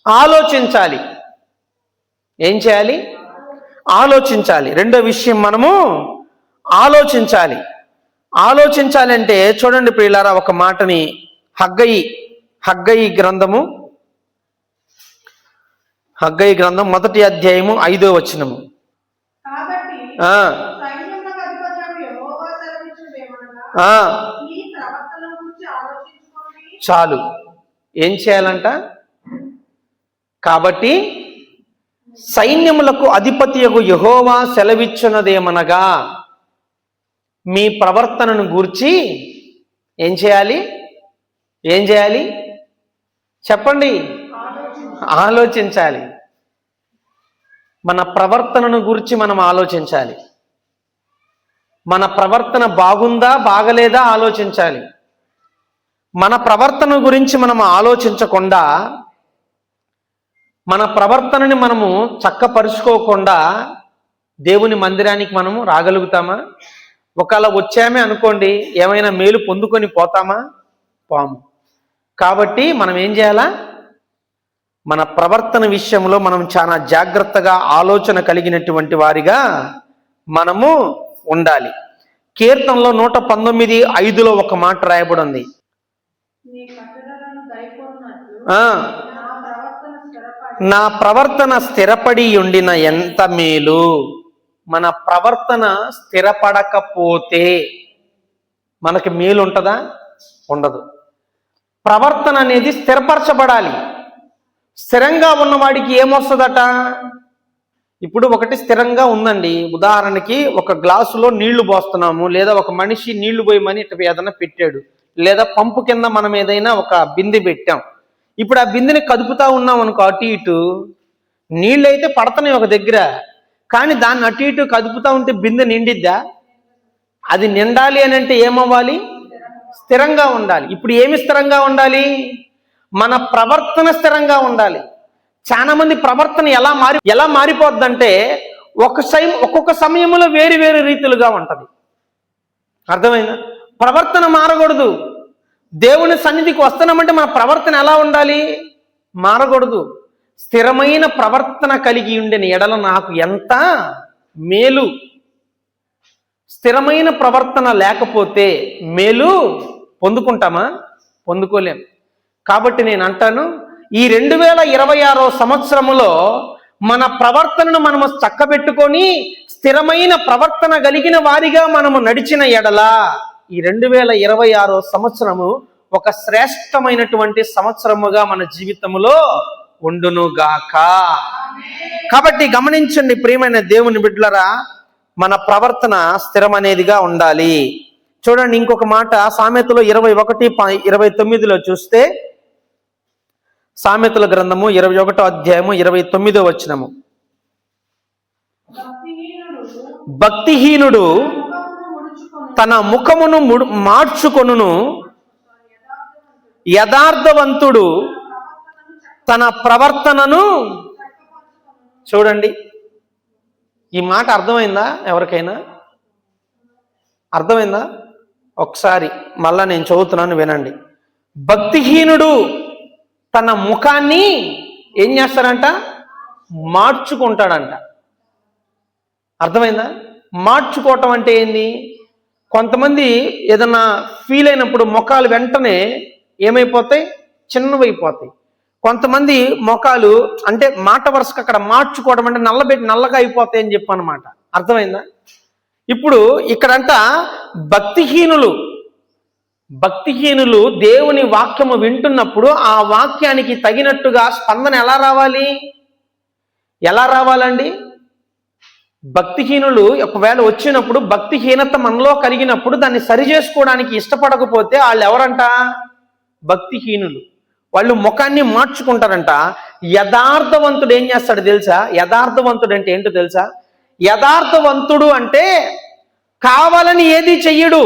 ఆలోచించాలి. ఏం చేయాలి? ఆలోచించాలి. రెండో విషయం, మనము ఆలోచించాలి. ఆలోచించాలంటే చూడండి ప్రియులారా, ఒక మాటని హగ్గయి గ్రంథం 1వ అధ్యాయము 5వ వచనము. చాలు. ఏం చేయాలంట? కాబట్టి సైన్యములకు అధిపతియగు యెహోవా సెలవిచ్చున్నదేమనగా, మీ ప్రవర్తనను గూర్చి ఏం చేయాలి? చెప్పండి. ఆలోచించాలి. మన ప్రవర్తనను గురించి మనం ఆలోచించాలి. మన ప్రవర్తన బాగుందా బాగలేదా ఆలోచించాలి. మన ప్రవర్తన గురించి మనం ఆలోచించకుండా, మన ప్రవర్తనని మనము చక్కపరుచుకోకుండా దేవుని మందిరానికి మనము రాగలుగుతామా? ఒకవేళ వచ్చామే అనుకోండి, ఏమైనా మేలు పొందుకొని పోతామా? పోము. కాబట్టి మనం ఏం చేయాలా? మన ప్రవర్తన విషయంలో మనం చాలా జాగ్రత్తగా ఆలోచన కలిగినటువంటి వారిగా మనము ఉండాలి. కీర్తనలో 119:5లో ఒక మాట రాయబడి ఉంది. నా ప్రవర్తన స్థిరపడి ఉండిన ఎంత మేలు. మన ప్రవర్తన స్థిరపడకపోతే మనకి మేలు ఉంటుందా? ఉండదు. ప్రవర్తన అనేది స్థిరపరచబడాలి. స్థిరంగా ఉన్నవాడికి ఏమొస్తుందట? ఇప్పుడు ఒకటి స్థిరంగా ఉందండి. ఉదాహరణకి ఒక గ్లాసులో నీళ్లు పోస్తున్నాము, లేదా ఒక మనిషి నీళ్లు పోయమని ఇటు ఏదైనా పెట్టాడు, లేదా పంపు కింద మనం ఏదైనా ఒక బిందె పెట్టాం. ఇప్పుడు ఆ బిందెని కదుపుతా ఉన్నాం అనుకో, అటు ఇటు నీళ్ళు అయితే పడతాయి ఒక దగ్గర, కానీ దాన్ని అటు ఇటు కదుపుతా ఉంటే బిందె నిండిద్దా? అది నిండాలి అని అంటే ఏమవ్వాలి? స్థిరంగా ఉండాలి. ఇప్పుడు ఏమి స్థిరంగా ఉండాలి? మన ప్రవర్తన స్థిరంగా ఉండాలి. చాలా మంది ప్రవర్తన ఎలా మారిపోద్దంటే ఒక్కొక్క సమయంలో వేరు వేరు రీతులుగా ఉంటది. అర్థమైందా? ప్రవర్తన మారకూడదు. దేవుని సన్నిధికి వస్తున్నామంటే మన ప్రవర్తన ఎలా ఉండాలి? మారకూడదు. స్థిరమైన ప్రవర్తన కలిగి ఉండిన ఎడల నాకు ఎంత మేలు. స్థిరమైన ప్రవర్తన లేకపోతే మేలు పొందుకుంటామా? పొందుకోలేం. కాబట్టి నేను అంటాను, ఈ 2026వ సంవత్సరములో మన ప్రవర్తనను మనము చక్కబెట్టుకొని స్థిరమైన ప్రవర్తన కలిగిన వారిగా మనము నడిచిన ఎడల ఈ 2026వ సంవత్సరము ఒక శ్రేష్టమైనటువంటి సంవత్సరముగా మన జీవితంలో ఉండునుగాక. కాబట్టి గమనించండి ప్రియమైన దేవుని బిడ్డలారా, మన ప్రవర్తన స్థిరమనేదిగా ఉండాలి. చూడండి ఇంకొక మాట, సామెతలు 21:29లో చూస్తే, సామెతల గ్రంథము 21వ అధ్యాయము 29వ వచనము. భక్తిహీనుడు తన ముఖమును మార్చుకొనును, యథార్థవంతుడు తన ప్రవర్తనను. చూడండి, ఈ మాట అర్థమైందా? ఎవరికైనా అర్థమైందా? ఒకసారి మళ్ళా నేను చదువుతున్నాను, వినండి. భక్తిహీనుడు తన ముఖాన్ని ఏం చేస్తాడంట? మార్చుకుంటాడంట. అర్థమైందా? మార్చుకోవటం అంటే ఏంది? కొంతమంది ఏదన్నా ఫీల్ అయినప్పుడు ముఖాలు వెంటనే ఏమైపోతాయి? చిన్నవైపోతాయి. కొంతమంది ముఖాలు అంటే మాట వరుసకు అక్కడ మార్చుకోవడం అంటే నల్లగా అయిపోతాయి అని చెప్పనమాట. అర్థమైందా? ఇప్పుడు ఇక్కడంట భక్తిహీనులు దేవుని వాక్యము వింటున్నప్పుడు ఆ వాక్యానికి తగినట్టుగా స్పందన ఎలా రావాలండి? భక్తిహీనులు ఒకవేళ వచ్చినప్పుడు, భక్తిహీనత మనలో కలిగినప్పుడు దాన్ని సరి చేసుకోవడానికి ఇష్టపడకపోతే వాళ్ళు ఎవరంట? భక్తిహీనులు. వాళ్ళు ముఖాన్ని మార్చుకుంటారంట. యథార్థవంతుడు ఏం చేస్తాడు తెలుసా? యథార్థవంతుడు అంటే ఏంటో తెలుసా? యథార్థవంతుడు అంటే కావాలని ఏది చెయ్యడు,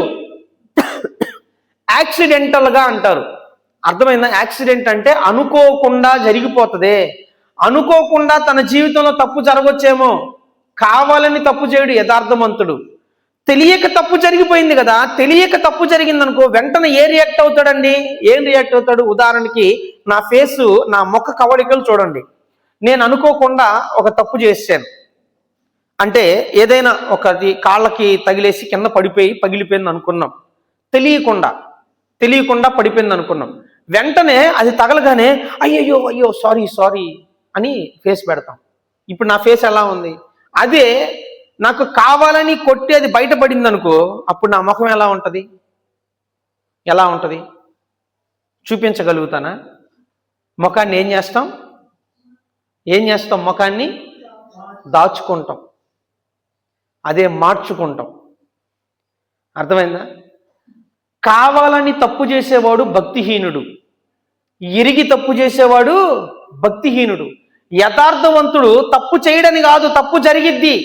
యాక్సిడెంటల్గా అంటారు. అర్థమైందా? యాక్సిడెంట్ అంటే అనుకోకుండా జరిగిపోతుంది. అనుకోకుండా తన జీవితంలో తప్పు జరగవచ్చేమో, కావాలని తప్పు చేయడు యథార్థవంతుడు. తెలియక తప్పు జరిగిపోయింది కదా, తెలియక తప్పు జరిగిందనుకో, వెంటనే రియాక్ట్ అవుతాడండి? ఏం రియాక్ట్ అవుతాడు? ఉదాహరణకి నా ఫేసు, నా ముఖ కవళికలు చూడండి. నేను అనుకోకుండా ఒక తప్పు చేశాను అంటే, ఏదైనా ఒకటి కాళ్ళకి తగిలేసి కింద పడిపోయి పగిలిపోయింది అనుకున్నాం, తెలియకుండా పడిపోయింది అనుకున్నాం. వెంటనే అది తగలగానే అయ్యయ్యో అయ్యో సారీ అని ఫేస్ పెడతాం. ఇప్పుడు నా ఫేస్ ఎలా ఉంది? అదే నాకు కావాలని కొట్టి అది బయటపడింది అనుకో, అప్పుడు నా ముఖం ఎలా ఉంటుంది? చూపించగలుగుతానా? ముఖాన్ని ఏం చేస్తాం? ముఖాన్ని దాచుకుంటాం, అదే మార్చుకుంటాం. అర్థమైందా? కావాలని తప్పు చేసేవాడు భక్తిహీనుడు, ఎరిగి తప్పు చేసేవాడు భక్తిహీనుడు. యథార్థవంతుడు తప్పు చేయడని కాదు, తప్పు జరిగిద్ది,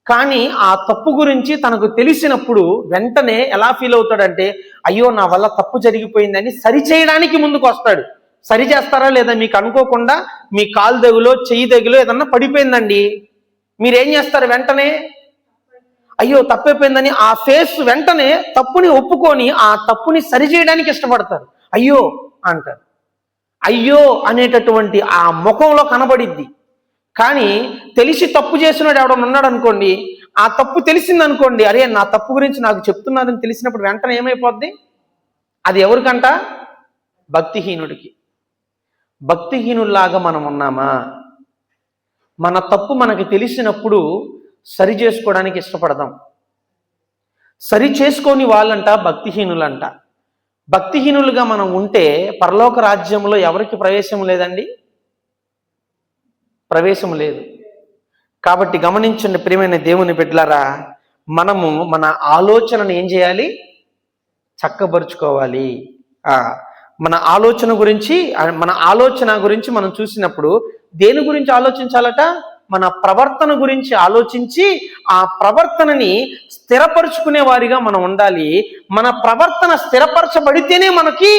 కానీ ఆ తప్పు గురించి తనకు తెలిసినప్పుడు వెంటనే ఎలా ఫీల్ అవుతాడంటే, అయ్యో నా వల్ల తప్పు జరిగిపోయిందని సరిచేయడానికి ముందుకు వస్తాడు. సరి చేస్తారా లేదా? మీకు అనుకోకుండా మీ కాలు దగులో చెయ్యి దగులో ఏదన్నా పడిపోయిందండి, మీరేం చేస్తారు? వెంటనే అయ్యో తప్పైపోయిందని ఆ ఫేస్ వెంటనే తప్పుని ఒప్పుకొని ఆ తప్పుని సరిచేయడానికి ఇష్టపడతారు. అయ్యో అంటారు. అయ్యో అనేటటువంటి ఆ ముఖంలో కనబడిద్ది. కానీ తెలిసి తప్పు చేసినాడు ఎవడన్నా ఉన్నాడు అనుకోండి, ఆ తప్పు తెలిసిందనుకోండి, అరే నా తప్పు గురించి నాకు చెప్తున్నారని తెలిసినప్పుడు వెంటనే ఏమైపోద్ది? అది ఎవరికంట? భక్తిహీనుడికి. భక్తిహీనుల్లాగా మనం ఉన్నామా? మన తప్పు మనకి తెలిసినప్పుడు సరి చేసుకోవడానికి ఇష్టపడదాం. సరి చేసుకోని వాళ్ళంట భక్తిహీనులంట. భక్తిహీనులుగా మనం ఉంటే పరలోక రాజ్యంలో ఎవరికి ప్రవేశం లేదండి? ప్రవేశం లేదు. కాబట్టి గమనించండి ప్రియమైన దేవుని బిడ్డలారా, మనము మన ఆలోచనను ఏం చేయాలి? చక్కబరుచుకోవాలి. మన ఆలోచన గురించి మనం చూసినప్పుడు దేని గురించి ఆలోచించాలట? మన ప్రవర్తన గురించి ఆలోచించి ఆ ప్రవర్తనని స్థిరపరుచుకునే వారిగా మనం ఉండాలి. మన ప్రవర్తన స్థిరపరచబడితేనే మనకి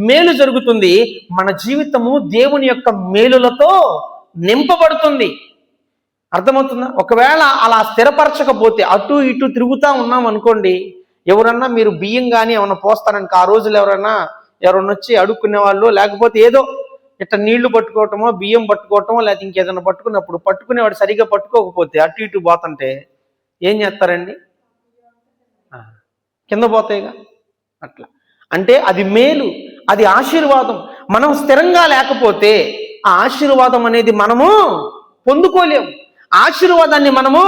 మేలు జరుగుతుంది. మన జీవితము దేవుని యొక్క మేలులతో నింపబడుతుంది. అర్థమవుతుందా? ఒకవేళ అలా స్థిరపరచకపోతే అటు ఇటు తిరుగుతూ ఉన్నాం అనుకోండి, ఎవరన్నా మీరు బియ్యం కానీ ఏమన్నా పోస్తారనుకో, ఆ రోజులు ఎవరన్నా వచ్చి అడుక్కునే వాళ్ళు, లేకపోతే ఏదో ఇట్లా నీళ్లు పట్టుకోవటమో బియ్యం పట్టుకోవటమో లేకపోతే ఇంకేదైనా పట్టుకున్నప్పుడు పట్టుకునేవాడు సరిగ్గా పట్టుకోకపోతే అటు ఇటు పోతుంటే ఏం చేస్తారండి? కింద పోతాయిగా. అట్లా అంటే అది మేలు, అది ఆశీర్వాదం. మనం స్థిరంగా లేకపోతే ఆ ఆశీర్వాదం అనేది మనము పొందుకోలేం, ఆశీర్వాదాన్ని మనము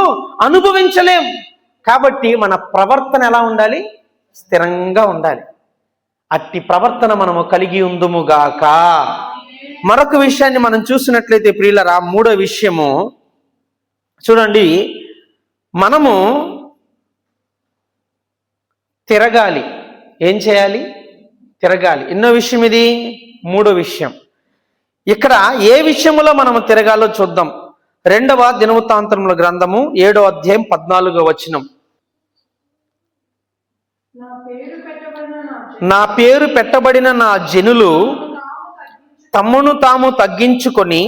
అనుభవించలేం. కాబట్టి మన ప్రవర్తన ఎలా ఉండాలి? స్థిరంగా ఉండాలి. అట్టి ప్రవర్తన మనము కలిగి ఉందుముగాక. మరొక విషయాన్ని మనం చూసినట్లయితే ప్రియులరా, మూడో విషయము చూడండి, మనము తిరగాలి. ఏం చేయాలి? తిరగాలి. ఎన్నో విషయం ఇది? మూడో విషయం. ఇక్కడ ఏ విషయంలో మనము తిరగాలో చూద్దాం. 2వ దినవృత్తాంతముల గ్రంథము 7వ అధ్యాయం 14వ వచనం. నా పేరు పెట్టబడిన నా జనులు తమ్మును తాము తగ్గించుకొని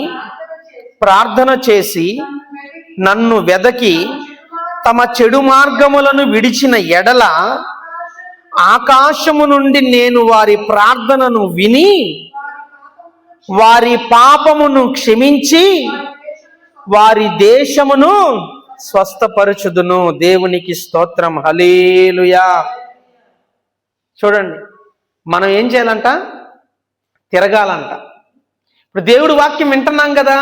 ప్రార్థన చేసి నన్ను వెదకి తమ చెడు మార్గములను విడిచిన ఎడల ఆకాశము నుండి నేను వారి ప్రార్థనను విని వారి పాపమును క్షమించి వారి దేశమును స్వస్థపరచుదును. దేవునికి స్తోత్రం. హల్లెలూయా. చూడండి, మనం ఏం చేయాలంట? తిరగాలంట. ఇప్పుడు దేవుడు వాక్యం వింటున్నాం కదా,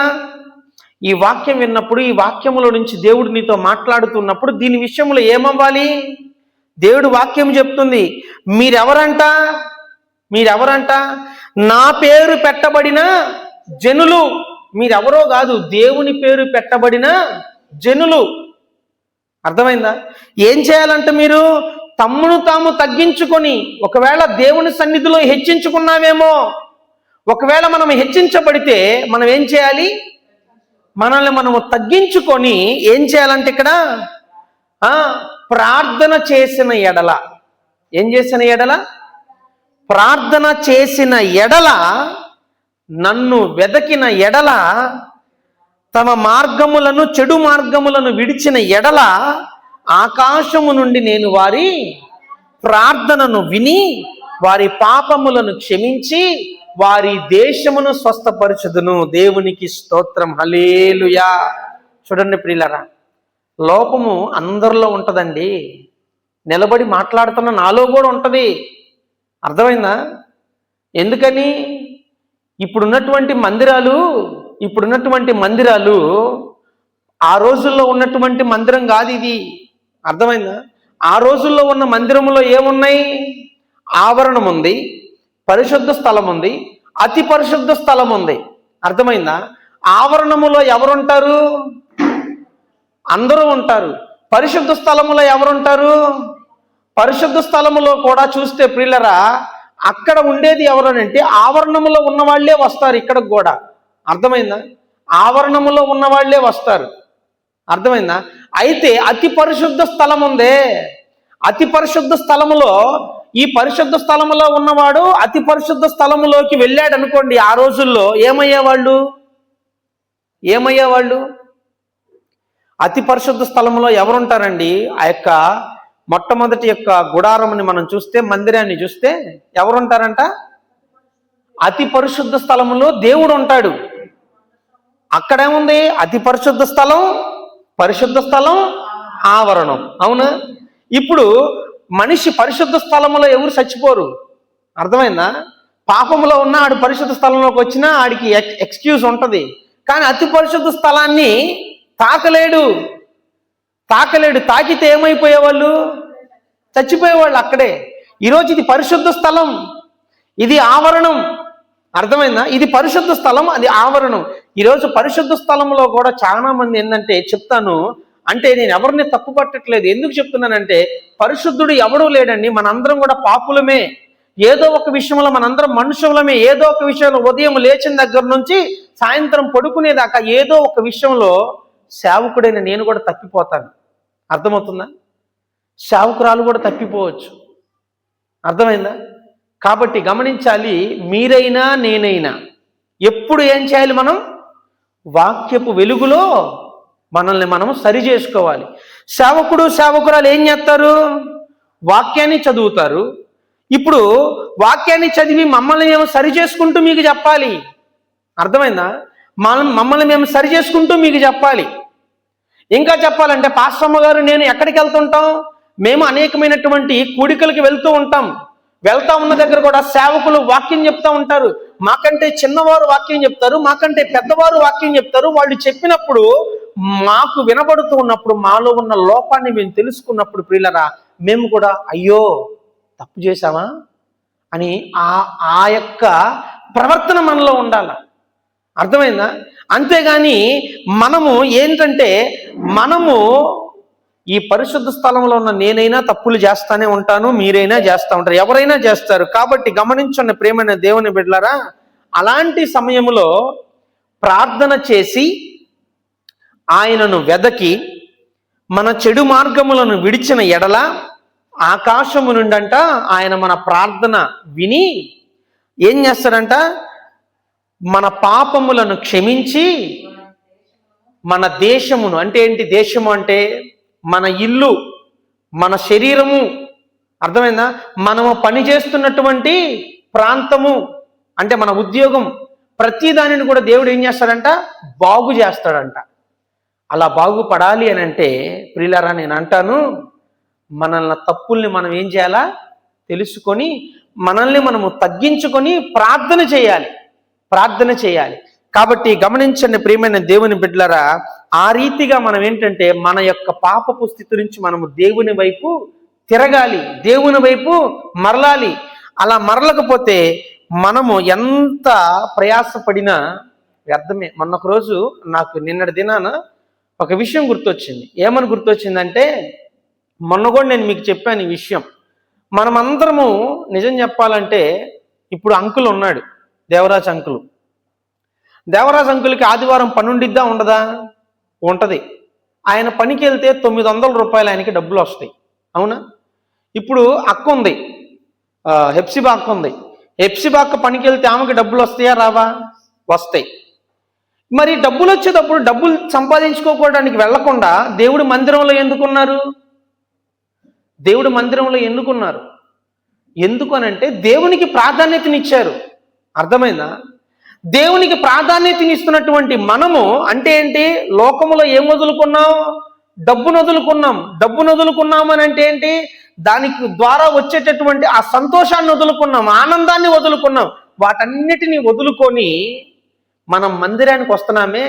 ఈ వాక్యం విన్నప్పుడు ఈ వాక్యములో నుంచి దేవుడు నీతో మాట్లాడుతున్నప్పుడు దీని విషయంలో ఏమవ్వాలి? దేవుడు వాక్యం చెప్తుంది, మీరెవరంట? నా పేరు పెట్టబడిన జనులు. మీరెవరో కాదు, దేవుని పేరు పెట్టబడిన జనులు. అర్థమైందా? ఏం చేయాలంటే మీరు తమ్మును తాము తగ్గించుకొని, ఒకవేళ దేవుని సన్నిధిలో హెచ్చించుకున్నామేమో, ఒకవేళ మనం హెచ్చించబడితే మనం ఏం చేయాలి? మనల్ని మనము తగ్గించుకొని ఏం చేయాలంటే ఇక్కడ ప్రార్థన చేసిన ఎడల, ఏం చేసిన ఎడల? ప్రార్థన చేసిన ఎడల, నన్ను వెదకిన ఎడల, తమ మార్గములను చెడు మార్గములను విడిచిన ఎడల ఆకాశము నుండి నేను వారి ప్రార్థనను విని వారి పాపములను క్షమించి వారి దేశమును స్వస్థపరచుదును. దేవునికి స్తోత్రం, హల్లెలూయా. చూడండి ప్రియులారా, లోపము అందరిలో ఉంటుందండి. నిలబడి మాట్లాడుతున్న నాలో కూడా ఉంటుంది. అర్థమైందా? ఎందుకని? ఇప్పుడున్నటువంటి మందిరాలు ఆ రోజుల్లో ఉన్నటువంటి మందిరం కాదు ఇది. అర్థమైందా? ఆ రోజుల్లో ఉన్న మందిరంలో ఏమున్నాయి? ఆవరణం ఉంది, పరిశుద్ధ స్థలం ఉంది, అతి పరిశుద్ధ స్థలం ఉంది. అర్థమైందా? ఆవరణములో ఎవరుంటారు? అందరూ ఉంటారు. పరిశుద్ధ స్థలములో ఎవరుంటారు? పరిశుద్ధ స్థలములో కూడా చూస్తే ప్రియులరా, అక్కడ ఉండేది ఎవరనంటే ఆవరణములో ఉన్న వాళ్ళే వస్తారు ఇక్కడికి కూడా. అర్థమైందా? ఆవరణములో ఉన్న వాళ్ళే వస్తారు. అర్థమైందా? అయితే అతి పరిశుద్ధ స్థలం ఉందే, అతి పరిశుద్ధ స్థలములో ఈ పరిశుద్ధ స్థలములో ఉన్నవాడు అతి పరిశుద్ధ స్థలములోకి వెళ్ళాడు అనుకోండి, ఆ రోజుల్లో ఏమయ్యేవాళ్ళు? అతి పరిశుద్ధ స్థలంలో ఎవరుంటారండి? ఆ యొక్క మొట్టమొదటి యొక్క గుడారముని మనం చూస్తే, మందిరాన్ని చూస్తే ఎవరుంటారంట? అతి పరిశుద్ధ స్థలములో దేవుడు ఉంటాడు. అక్కడేముంది? అతి పరిశుద్ధ స్థలం, పరిశుద్ధ స్థలం, ఆవరణం. అవునా? ఇప్పుడు మనిషి పరిశుద్ధ స్థలములో ఎవరు చచ్చిపోరు. అర్థమైందా? పాపములో ఉన్న ఆడు పరిశుద్ధ స్థలంలోకి వచ్చినా ఆడికి ఎక్స్క్యూజ్ ఉంటుంది. కానీ అతి పరిశుద్ధ స్థలాన్ని తాకలేడు. తాకితే ఏమైపోయేవాళ్ళు? చచ్చిపోయేవాళ్ళు అక్కడే. ఈరోజు ఇది పరిశుద్ధ స్థలం, ఇది ఆవరణం. అర్థమైందా? ఇది పరిశుద్ధ స్థలం, అది ఆవరణం. ఈరోజు పరిశుద్ధ స్థలంలో కూడా చాలా మంది ఏంటంటే, చెప్తాను అంటే నేను ఎవరిని తప్పు పట్టట్లేదు. ఎందుకు చెప్తున్నానంటే, పరిశుద్ధుడు ఎవడూ లేడండి. మనందరం కూడా పాపులమే. ఏదో ఒక విషయంలో మనందరం మనుషులమే. ఏదో ఒక విషయంలో ఉదయం లేచిన దగ్గర నుంచి సాయంత్రం పడుకునేదాకా ఏదో ఒక విషయంలో సేవకుడైన నేను కూడా తప్పిపోతాను. అర్థమవుతుందా? సేవకురాలు కూడా తప్పిపోవచ్చు. అర్థమైందా? కాబట్టి గమనించాలి, మీరైనా నేనైనా ఎప్పుడు ఏం చేయాలి? మనం వాక్యపు వెలుగులో మనల్ని మనం సరి చేసుకోవాలి. సేవకురాలు ఏం చేస్తారు? వాక్యాన్ని చదువుతారు. ఇప్పుడు వాక్యాన్ని చదివి మమ్మల్ని మేము సరి చేసుకుంటూ మీకు చెప్పాలి. అర్థమైందా? మమ్మల్ని మేము సరి చేసుకుంటూ మీకు చెప్పాలి. ఇంకా చెప్పాలంటే, పాస్టమ్మ గారు నేను ఎక్కడికి వెళ్తుంటాం? మేము అనేకమైనటువంటి కూడికలకి వెళ్తూ ఉంటాం. వెళ్తా ఉన్న దగ్గర కూడా సేవకులు వాక్యం చెప్తా ఉంటారు. మాకంటే చిన్నవారు వాక్యం చెప్తారు, మాకంటే పెద్దవారు వాక్యం చెప్తారు. వాళ్ళు చెప్పినప్పుడు మాకు వినబడుతూ ఉన్నప్పుడు, మాలో ఉన్న లోపాన్ని మేము తెలుసుకున్నప్పుడు ప్రియులరా, మేము కూడా అయ్యో తప్పు చేశామా అని ఆ యొక్క ప్రవర్తన మనలో ఉండాలి. అర్థమైందా? అంతేగాని మనము ఏంటంటే, మనము ఈ పరిశుద్ధ స్థలంలో ఉన్న నేనైనా తప్పులు చేస్తానే ఉంటాను, మీరైనా చేస్తూ ఉంటారు, ఎవరైనా చేస్తారు. కాబట్టి గమనించండి ప్రియమైన దేవుని బిడ్డలారా, అలాంటి సమయంలో ప్రార్థన చేసి ఆయనను వెదకి మన చెడు మార్గములను విడిచిన ఎడల ఆకాశము నుండంట ఆయన మన ప్రార్థన విని ఏం చేస్తాడంట? మన పాపములను క్షమించి మన దేశమును, అంటే ఏంటి దేశము అంటే? మన ఇల్లు, మన శరీరము. అర్థమైందా? మనము పనిచేస్తున్నటువంటి ప్రాంతము, అంటే మన ఉద్యోగం, ప్రతి దానిని కూడా దేవుడు ఏం చేస్తాడంట? బాగు చేస్తాడంట. అలా బాగుపడాలి అని అంటే ప్రియులారా, నేను అంటాను, మనల్ని తప్పుల్ని మనం ఏం చేయాలా? తెలుసుకొని మనల్ని మనము తగ్గించుకొని ప్రార్థన చేయాలి. కాబట్టి గమనించండి ప్రియమైన దేవుని బిడ్డలారా, ఆ రీతిగా మనం ఏంటంటే మన యొక్క పాపపు స్థితి నుంచి మనము దేవుని వైపు తిరగాలి, దేవుని వైపు మరలాలి. అలా మరలకపోతే మనము ఎంత ప్రయాసపడినా వ్యర్థమే. మొన్న ఒక రోజు నాకు నిన్నటి దినాన ఒక విషయం గుర్తొచ్చింది. ఏమని గుర్తొచ్చిందంటే, మొన్న కూడా నేను మీకు చెప్పాను ఈ విషయం. మనమందరము నిజం చెప్పాలంటే, ఇప్పుడు అంకుల్ ఉన్నాడు, దేవరాజ్ అంకుల్కి ఆదివారం పని ఉండిద్దా ఉండదా? ఉంటుంది. ఆయన పనికి వెళ్తే 900 రూపాయలు ఆయనకి డబ్బులు వస్తాయి. అవునా? ఇప్పుడు అక్క ఉంది, హెప్సిబా అక్క ఉంది. హెప్సిబా అక్క పనికి వెళ్తే ఆమెకి డబ్బులు వస్తాయా రావా? వస్తాయి. మరి డబ్బులు వచ్చేటప్పుడు డబ్బులు సంపాదించుకోవడానికి వెళ్లకుండా దేవుడి మందిరంలో ఎందుకున్నారు? ఎందుకు అనంటే దేవునికి ప్రాధాన్యతనిచ్చారు. అర్థమైందా? దేవునికి ప్రాధాన్యతనిస్తున్నటువంటి మనము అంటే ఏంటి? లోకములో ఏం వదులుకున్నాం? డబ్బును వదులుకున్నాం. డబ్బును వదులుకున్నాం అని అంటే ఏంటి? దానికి ద్వారా వచ్చేటటువంటి ఆ సంతోషాన్ని వదులుకున్నాం, ఆనందాన్ని వదులుకున్నాం. వాటన్నిటిని వదులుకొని మనం మందిరానికి వస్తున్నామే,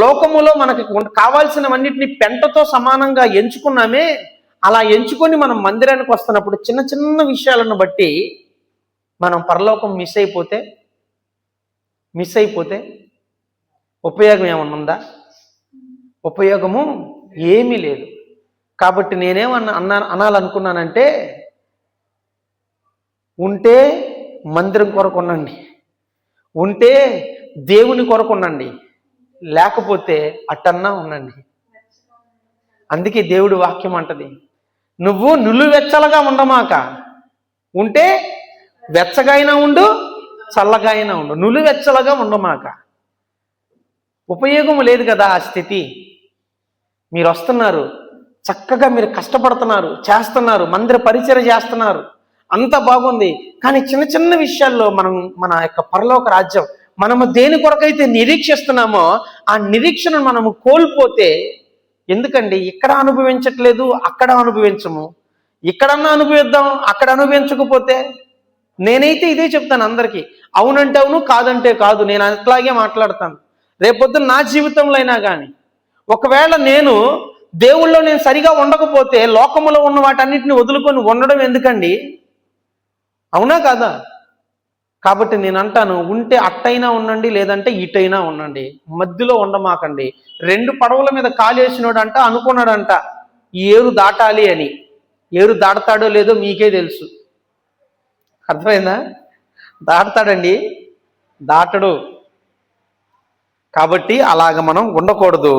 లోకములో మనకి కావాల్సినవన్నిటిని పెంటతో సమానంగా ఎంచుకున్నామే. అలా ఎంచుకొని మనం మందిరానికి వస్తున్నప్పుడు చిన్న చిన్న విషయాలను బట్టి మనం పరలోకం మిస్ అయిపోతే ఉపయోగం ఏమన్నా ఉందా? ఉపయోగము ఏమీ లేదు. కాబట్టి అనాలనుకున్నానంటే, ఉంటే మందిరం కొరకు ఉండండి, ఉంటే దేవుని కొరకు ఉండండి, లేకపోతే అట్టన్నా ఉండండి. అందుకే దేవుడి వాక్యం అంటది, నువ్వు నిలువెచ్చలుగా ఉండమాక, ఉంటే వెచ్చగా అయినా ఉండు, చల్లగా అయినా ఉండు, నిలువెచ్చలుగా ఉండమాక. ఉపయోగం లేదు కదా ఆ స్థితి. మీరు వస్తున్నారు, చక్కగా మీరు కష్టపడుతున్నారు, చేస్తున్నారు, మందిర పరిచయం చేస్తున్నారు, అంత బాగుంది. కానీ చిన్న చిన్న విషయాల్లో మన యొక్క పరలోక రాజ్యం మనము దేని కొరకైతే నిరీక్షిస్తున్నామో ఆ నిరీక్షను మనము కోల్పోతే, ఎందుకండి ఇక్కడ అనుభవించట్లేదు, అక్కడ అనుభవించము, ఇక్కడన్నా అనుభవిద్దాం, అక్కడ అనుభవించకపోతే? నేనైతే ఇదే చెప్తాను అందరికీ, అవునంటే అవును, కాదంటే కాదు. నేను అట్లాగే మాట్లాడతాను. రేపొద్దున నా జీవితంలో అయినా కానీ ఒకవేళ నేను దేవుళ్ళో నేను సరిగా ఉండకపోతే లోకములో ఉన్న వాటన్నిటిని వదులుకొని ఉండడం ఎందుకండి? అవునా కాదా? కాబట్టి నేను అంటాను, ఉంటే అట్టైనా ఉండండి, లేదంటే ఇటైనా ఉండండి, మధ్యలో ఉండమాకండి. 2 పడవల మీద కాలేసినోడంట అనుకున్నాడంట ఈ ఏరు దాటాలి అని. ఏరు దాడతాడో లేదో మీకే తెలుసు. అర్థమైందా? దాటతాడండి? దాటడు. కాబట్టి అలాగ మనం ఉండకూడదు.